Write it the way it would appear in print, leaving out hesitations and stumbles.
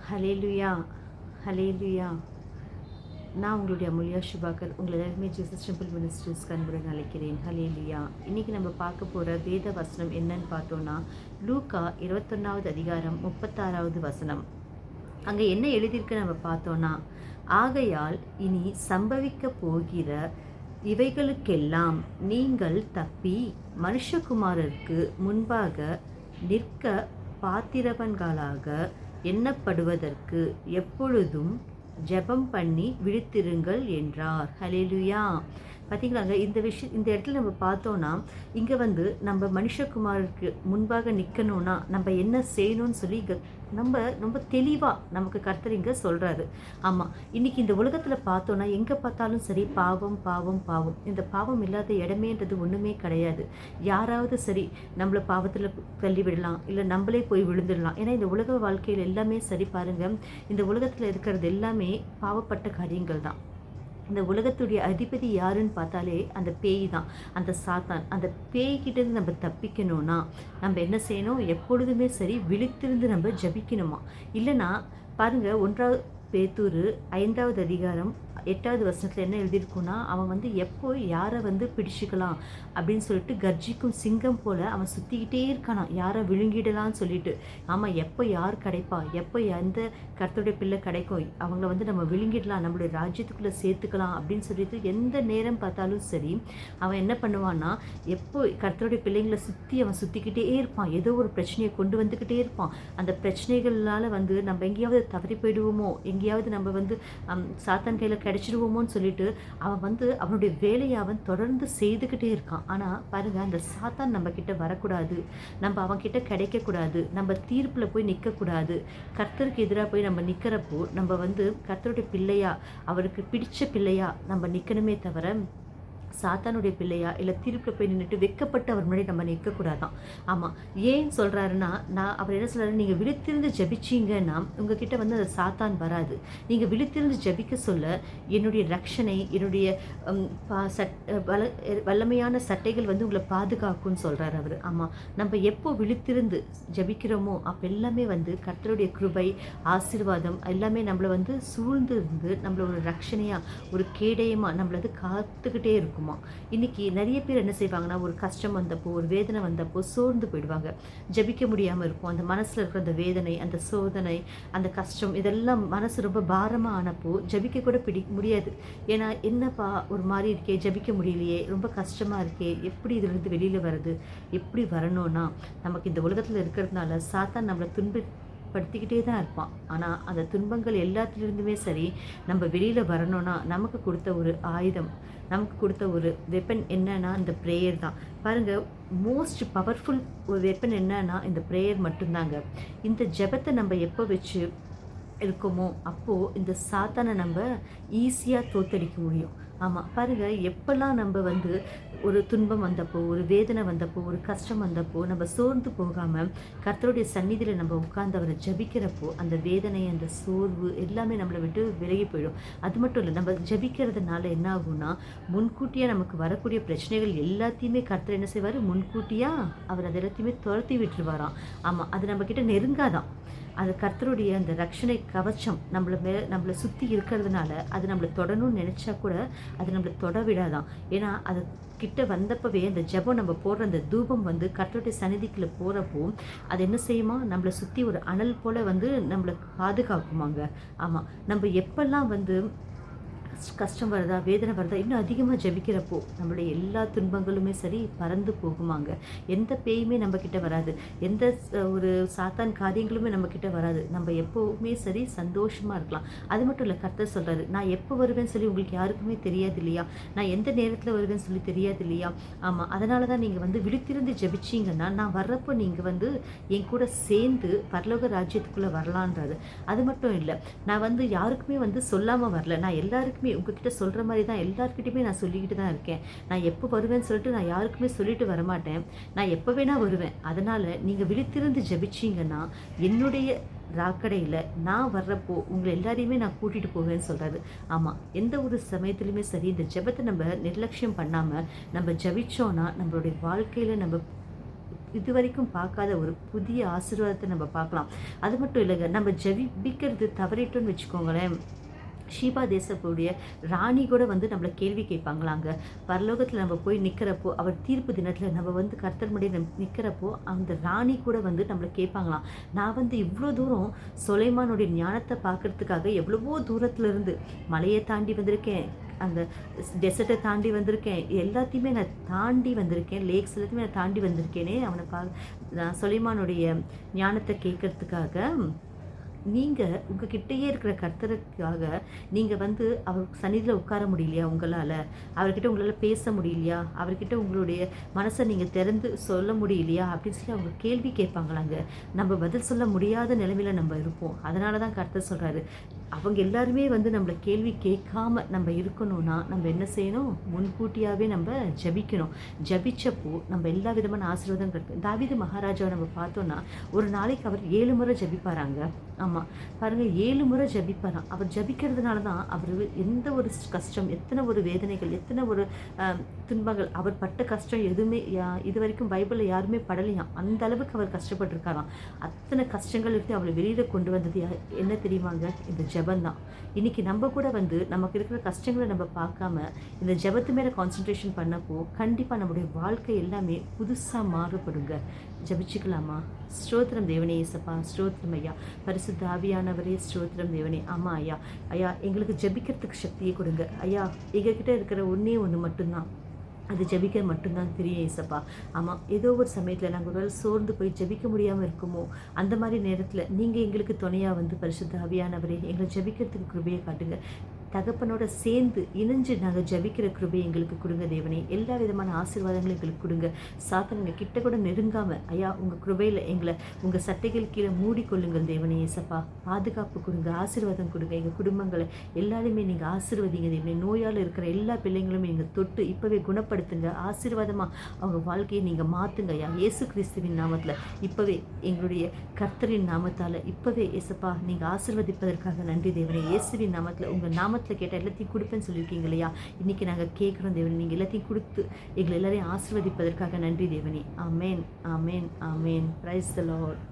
Hallelujah, hallelujah. நான் உங்களுடைய அமுல்யா சுபாகர். உங்களை எல்லாருமே ஜீசஸ் டெம்பிள் மினிஸ்ட்ரிஸ்க்கு அன்புடன் அழைக்கிறேன். ஹலேலுயா. இன்றைக்கி நம்ம பார்க்க போகிற வேத வசனம் என்னன்னு பார்த்தோன்னா, லூக்கா 21வது அதிகாரம் 36வது வசனம். அங்கே என்ன எழுதியிருக்கு நம்ம பார்த்தோன்னா, ஆகையால் இனி சம்பவிக்க போகிற இவைகளுக்கெல்லாம் நீங்கள் தப்பி மனுஷகுமாரருக்கு முன்பாக நிற்க பாத்திரவன்களாக எண்ணப்படுவதற்கு எப்பொழுதும் ஜெபம் பண்ணி விழித்திருங்கள் என்றார். ஹல்லேலூயா. பார்த்தீங்களாங்க, இந்த இடத்துல நம்ம பார்த்தோன்னா, இங்கே நம்ம மனுஷகுமாருக்கு முன்பாக நிற்கணும்னா நம்ம என்ன செய்யணும்னு சொல்லி நம்ம ரொம்ப தெளிவாக நமக்கு கர்த்தர் இங்கே சொல்கிறாரு. ஆமாம், இன்றைக்கி இந்த உலகத்தில் பார்த்தோன்னா எங்கே பார்த்தாலும் சரி பாவம் பாவம் பாவம். இந்த பாவம் இல்லாத இடமேன்றது ஒன்றுமே கிடையாது. யாராவது சரி நம்மளை பாவத்தில் தள்ளி விடலாம், இல்லை நம்மளே போய் விழுந்துடலாம். ஏன்னா இந்த உலக வாழ்க்கையில் எல்லாமே சரி பாருங்கள், இந்த உலகத்தில் இருக்கிறது எல்லாமே பாவப்பட்ட காரியங்கள் தான். இந்த உலகத்துடைய அதிபதி யாருன்னு பார்த்தாலே அந்த பேய் தான், அந்த சாத்தான். அந்த பேய்கிட்டேருந்து நம்ம தப்பிக்கணும்னா நம்ம என்ன செய்யணும்? எப்பொழுதுமே சரி விழித்திருந்து நம்ம ஜபிக்கணுமா. இல்லைன்னா பாருங்கள், 1 பேதுரு 5வது அதிகாரம் 8வது வசனத்தில் என்ன எழுதியிருக்குன்னா, அவன் எப்போ யாரை பிடிச்சிக்கலாம் அப்படின்னு சொல்லிட்டு கர்ஜிக்கும் சிங்கம் போல் அவன் சுற்றிக்கிட்டே இருக்கானா, யாரை விழுங்கிடலான்னு சொல்லிட்டு. ஆமாம், எப்போ யார் கிடைப்பா, எப்போ எந்த கர்த்தருடைய பிள்ளை கிடைக்கும், அவங்கள நம்ம விழுங்கிடலாம், நம்மளுடைய ராஜ்யத்துக்குள்ளே சேர்த்துக்கலாம் அப்படின்னு சொல்லிட்டு எந்த நேரம் பார்த்தாலும் சரி அவன் என்ன பண்ணுவான்னா, எப்போ கர்த்தருடைய பிள்ளைங்களை அவன் சுற்றிக்கிட்டே இருப்பான். ஏதோ ஒரு பிரச்சனையை கொண்டு வந்துக்கிட்டே இருப்பான். அந்த பிரச்சனைகளால் நம்ம எங்கேயாவது தவறி போயிடுவோமோ, எங்கேயாவது நம்ம சாத்தான் கையில் கிடைச்சிடுவோமோன்னு சொல்லிட்டு அவன் அவனுடைய வேலையை அவன் தொடர்ந்து செய்துக்கிட்டே இருக்கான். ஆனால் பாருங்கள், அந்த சாத்தான் நம்ம கிட்ட வரக்கூடாது, நம்ம அவன்கிட்ட கிடைக்கக்கூடாது, நம்ம தீர்ப்பில் போய் நிற்கக்கூடாது. கர்த்தருக்கு எதிராக போய் நம்ம நிற்கிறப்போ நம்ம கர்த்தருடைய பிள்ளையா, அவருக்கு பிடிச்ச பிள்ளையா நம்ம நிற்கணுமே தவிர சாத்தானுடைய பிள்ளையா இல்லை தீர்ப்பில் போய் நின்றுட்டு வெக்கப்பட்டு அவர் முன்னாடி நம்ம நிற்கக்கூடாதான். ஆமாம், ஏன் சொல்கிறாருன்னா, அவர் என்ன சொல்கிறாரு, நீங்கள் விழித்திருந்து ஜபிச்சிங்கன்னா உங்ககிட்ட அந்த சாத்தான் வராது. நீங்கள் விழித்திருந்து ஜபிக்க சொல்ல என்னுடைய ரட்சணை, என்னுடைய வல்லமையான சட்டைகள் உங்களை பாதுகாக்கும்னு சொல்கிறார் அவர். ஆமாம், நம்ம எப்போ விழித்திருந்து ஜபிக்கிறோமோ அப்போ எல்லாமே கர்த்தருடைய கிருபை, ஆசீர்வாதம் எல்லாமே நம்மளை சூழ்ந்து இருந்து நம்மள ஒரு ரட்சணையாக, ஒரு கேடயமாக நம்மளது காத்துக்கிட்டே இருக்கும். இன்னைக்கு நிறைய பேர் என்ன செய்வாங்கன்னா, ஒரு கஷ்டம் வந்தப்போ, ஒரு வேதனை வந்தப்போ சோர்ந்து போயிடுவாங்க, ஜபிக்க முடியாமல் இருக்கும். அந்த மனசில் இருக்கிற அந்த வேதனை, அந்த சோதனை, அந்த கஷ்டம் இதெல்லாம் மனசு ரொம்ப பாரமாக ஆனப்போ ஜபிக்க கூட முடியாது. ஏன்னா என்னப்பா ஒரு மாதிரி இருக்கே, ஜபிக்க முடியலையே, ரொம்ப கஷ்டமாக இருக்கே, எப்படி இதிலிருந்து வெளியில் வருது, எப்படி வரணும்னா நமக்கு இந்த உலகத்தில் இருக்கிறதுனால சாத்தான் நம்மளை படுத்திக்கிட்டே தான் இருப்பான். ஆனால் அந்த துன்பங்கள் எல்லாத்துலேருந்துமே சரி நம்ம வெளியில் வரணும்னா நமக்கு கொடுத்த ஒரு ஆயுதம், நமக்கு கொடுத்த ஒரு வெப்பன் என்னன்னா இந்த ப்ரேயர் தான். பாருங்கள், மோஸ்ட் பவர்ஃபுல் ஒரு வெப்பன் என்னன்னா இந்த ப்ரேயர் மட்டும்தாங்க. இந்த ஜெபத்தை நம்ம எப்போ வச்சு இருக்கோமோ அப்போது இந்த சாத்தானை நம்ம ஈஸியாக தோத்தடிக்க முடியும். ஆமாம், பாருங்கள், எப்போல்லாம் நம்ம ஒரு துன்பம் வந்தப்போ, ஒரு வேதனை வந்தப்போ, ஒரு கஷ்டம் வந்தப்போ நம்ம சோர்ந்து போகாமல் கர்த்தருடைய சந்நிதியில் நம்ம உட்கார்ந்து அவரை ஜபிக்கிறப்போ அந்த வேதனை, அந்த சோர்வு எல்லாமே நம்மளை விட்டு விலகி போயிடும். அது மட்டும் இல்லை, நம்ம ஜபிக்கிறதுனால என்ன ஆகும்னா, முன்கூட்டியாக நமக்கு வரக்கூடிய பிரச்சனைகள் எல்லாத்தையுமே கர்த்தர் என்ன செய்வார், முன்கூட்டியாக அவர் அது எல்லாத்தையுமே துரத்தி விட்டுருவாராம். ஆமாம், அது நம்மக்கிட்ட நெருங்காதான். அது கர்த்தருடைய அந்த ரட்சணை கவச்சம் நம்மளை சுற்றி இருக்கிறதுனால அது நம்மளை தொடணும்னு நினச்சா கூட அது நம்மளை தொட விடாதான். ஏன்னா அது கிட்ட வந்தப்பவே அந்த ஜெபம் நம்ம போடுற அந்த தூபம் கர்த்தருடைய சந்நிதிக்குள்ள போகிறப்போ அது என்ன செய்யுமா, நம்மளை சுற்றி ஒரு அனல் போல் நம்மளை பாதுகாக்குமாங்க. ஆமாம், நம்ம எப்பெல்லாம் கஷ்டம் வருதா, வேதனை வருதா, இன்னும் அதிகமாக ஜபிக்கிறப்போ நம்மளுடைய எல்லா துன்பங்களுமே சரி பறந்து போகுமாங்க. எந்த பேயுமே நம்மக்கிட்ட வராது, எந்த ஒரு சாத்தான் காரியங்களுமே நம்மக்கிட்ட வராது. நம்ம எப்போவுமே சரி சந்தோஷமாக இருக்கலாம். அது மட்டும் இல்லை, கர்த்தர் சொல்கிறாரு, நான் எப்போ வருவேன்னு சொல்லி உங்களுக்கு யாருக்குமே தெரியாது இல்லையா, நான் எந்த நேரத்தில் வருவேன்னு சொல்லி தெரியாது இல்லையா. ஆமாம், அதனால தான் நீங்கள் விழித்திருந்து ஜபிச்சிங்கன்னா நான் வர்றப்போ நீங்கள் என் கூட சேர்ந்து பரலோக ராஜ்யத்துக்குள்ளே வரலான்றாரு. அது மட்டும் இல்லை, நான் யாருக்குமே சொல்லாமல் வரல, நான் எல்லாருக்குமே உங்ககிட்ட சொல்கிற மாதிரி தான் எல்லாருக்கிட்டையுமே நான் சொல்லிக்கிட்டு தான் இருக்கேன். நான் எப்போ வருவேன்னு சொல்லிட்டு நான் யாருக்குமே சொல்லிட்டு வரமாட்டேன், நான் எப்போ வேணால் வருவேன். அதனால் நீங்கள் விழித்திருந்து ஜபிச்சிங்கன்னா என்னுடைய ராக்கடையில் நான் வர்றப்போ உங்களை எல்லாரையுமே நான் கூட்டிகிட்டு போவேன்னு சொல்கிறாரு. ஆமாம், எந்த ஒரு சமயத்துலையுமே சரி இந்த ஜெபத்தை நம்ம நிர்லட்சியம் பண்ணாமல் நம்ம ஜபிச்சோன்னா நம்மளுடைய வாழ்க்கையில் நம்ம இதுவரைக்கும் பார்க்காத ஒரு புதிய ஆசீர்வாதத்தை நம்ம பார்க்கலாம். அது மட்டும் இல்லைங்க, நம்ம ஜெபிக்கிறது தவறிட்டோம்னு வச்சுக்கோங்களேன், ஷீபா தேசப்புடைய ராணி கூட வந்து நம்மள கேள்வி கேட்பாங்களாங்க. பரலோகத்தில் நம்ம போய் நிற்கிறப்போ, அவர் தீர்ப்பு தினத்தில் நம்ம வந்து கர்த்தர் முன்னாடி நிற்கிறப்போ, அந்த ராணி கூட வந்து நம்மள கேட்பாங்களாம். நான் வந்து இவ்வளோ தூரம் சுலைமானுடைய ஞானத்தை பார்க்கறதுக்காக எவ்வளவோ தூரத்துலேருந்து மலையை தாண்டி வந்திருக்கேன், அந்த டெசர்ட்டை தாண்டி வந்திருக்கேன், எல்லாத்தையுமே நான் தாண்டி வந்திருக்கேன், லேக்ஸ் எல்லாத்தையுமே நான் தாண்டி வந்திருக்கேனே அவனை நான் சுலைமானுடைய ஞானத்தை கேட்கறதுக்காக. நீங்கள் உங்ககிட்டயே இருக்கிற கர்த்தருக்காக நீங்கள் வந்து அவர் சந்நிதியில் உட்கார முடியலையா உங்களால்? அவர்கிட்ட உங்களால் பேச முடியலையா? அவர்கிட்ட உங்களுடைய மனசை நீங்கள் திறந்து சொல்ல முடியலையா அப்படின்னு சொல்லி அவங்க கேள்வி கேட்பாங்களாங்க. நம்ம பதில் சொல்ல முடியாத நிலைமையில் நம்ம இருப்போம். அதனால தான் கர்த்தர் சொல்கிறாரு, அவங்க எல்லாருமே வந்து நம்மளை கேள்வி கேட்காம நம்ம இருக்கணும்னா நம்ம என்ன செய்யணும்? முன்கூட்டியாகவே நம்ம ஜபிக்கணும். ஜபிச்சப்போ நம்ம எல்லா விதமான ஆசீர்வாதம் கிடைக்கும். தாவீது மகாராஜாவை நம்ம பார்த்தோன்னா ஒரு நாளைக்கு அவர் 7 முறை ஜபிப்பாராங்க. ஆமாம், பாருங்கள், 7 முறை ஜபிப்பாராம். அவர் ஜபிக்கிறதுனால தான் அவர் எந்த ஒரு கஷ்டம், எத்தனை ஒரு வேதனைகள், எத்தனை ஒரு துன்பங்கள், அவர் பட்ட கஷ்டம் எதுவுமே இது வரைக்கும் பைபிளில் யாருமே படலையாம். அந்த அளவுக்கு அவர் கஷ்டப்பட்டுருக்காராம். அத்தனை கஷ்டங்கள் இருந்து அவளை வெளியில் கொண்டு வந்தது என்ன தெரியுமாங்க? இந்த ஜபந்தான். இன்றைக்கி நம்ம கூட வந்து நமக்கு இருக்கிற கஷ்டங்களை நம்ம பார்க்காம இந்த ஜபத்து மேலே கான்சன்ட்ரேஷன் பண்ணப்போ கண்டிப்பாக நம்முடைய வாழ்க்கை எல்லாமே புதுசாக மாறுபடுங்க. ஜபிச்சுக்கலாமா? ஸ்தோத்திரம் தேவனே இயேசப்பா, ஸ்தோத்திரம் ஐயா. பரிசுத்த ஆவியானவரே, ஸ்தோத்திரம் தேவனே. ஆமாம் ஐயா, ஐயா எங்களுக்கு ஜபிக்கிறதுக்கு சக்தியை கொடுங்க ஐயா. எங்ககிட்ட இருக்கிற ஒன்றே ஒன்று மட்டும்தான், அது ஜபிக்க மட்டும்தான் தெரியும் ஏசப்பா. ஆமாம், ஏதோ ஒரு சமயத்தில் நாங்கள் ஒரு சோர்ந்து போய் ஜபிக்க முடியாமல் இருக்குமோ, அந்த மாதிரி நேரத்தில் நீங்கள் எங்களுக்கு துணையாக வந்து பரிசுத்த ஆவியானவரே எங்களை ஜபிக்கிறதுக்கு கிருபையை காட்டுங்க. தகப்பனோட சேர்ந்து இணைஞ்சு நாங்கள் ஜபிக்கிற கிருபை எங்களுக்கு கொடுங்க தேவனே. எல்லா விதமான ஆசீர்வாதங்களும் எங்களுக்கு கொடுங்க. சாத்தானுங்க கிட்ட கூட நெருங்காமல் ஐயா உங்கள் கிருபையில் எங்களை உங்கள் சட்டைகள் கீழே மூடிக்கொள்ளுங்கள் தேவனே ஏசப்பா. பாதுகாப்பு கொடுங்க, ஆசீர்வாதம் கொடுங்க. எங்கள் குடும்பங்களை எல்லாருமே நீங்கள் ஆசீர்வதிங்க தேவனே. நோயால் இருக்கிற எல்லா பிள்ளைங்களும் நீங்கள் தொட்டு இப்போவே குணப்படுத்துங்க. ஆசீர்வாதமாக அவங்க வாழ்க்கையை நீங்கள் மாற்றுங்க ஐயா. இயேசு கிறிஸ்துவின் நாமத்தில் இப்போவே எங்களுடைய கர்த்தரின் நாமத்தால் இப்போவே ஏசப்பா நீங்கள் ஆசீர்வதிப்பதற்காக நன்றி தேவனே. இயேசுவின் நாமத்தில் உங்கள் நாமத்தில் கேட்டால் எல்லாத்தையும் கொடுப்பேன்னு சொல்லியிருக்கீங்க இல்லையா? இன்றைக்கி நாங்கள் கேட்குறோம் தேவனே, நீங்கள் எல்லாத்தையும் கொடுத்து எங்களை எல்லாரையும் ஆசீர்வதிப்பதற்காக நன்றி தேவனே. ஆமேன், ஆமேன், ஆமேன். Praise the Lord.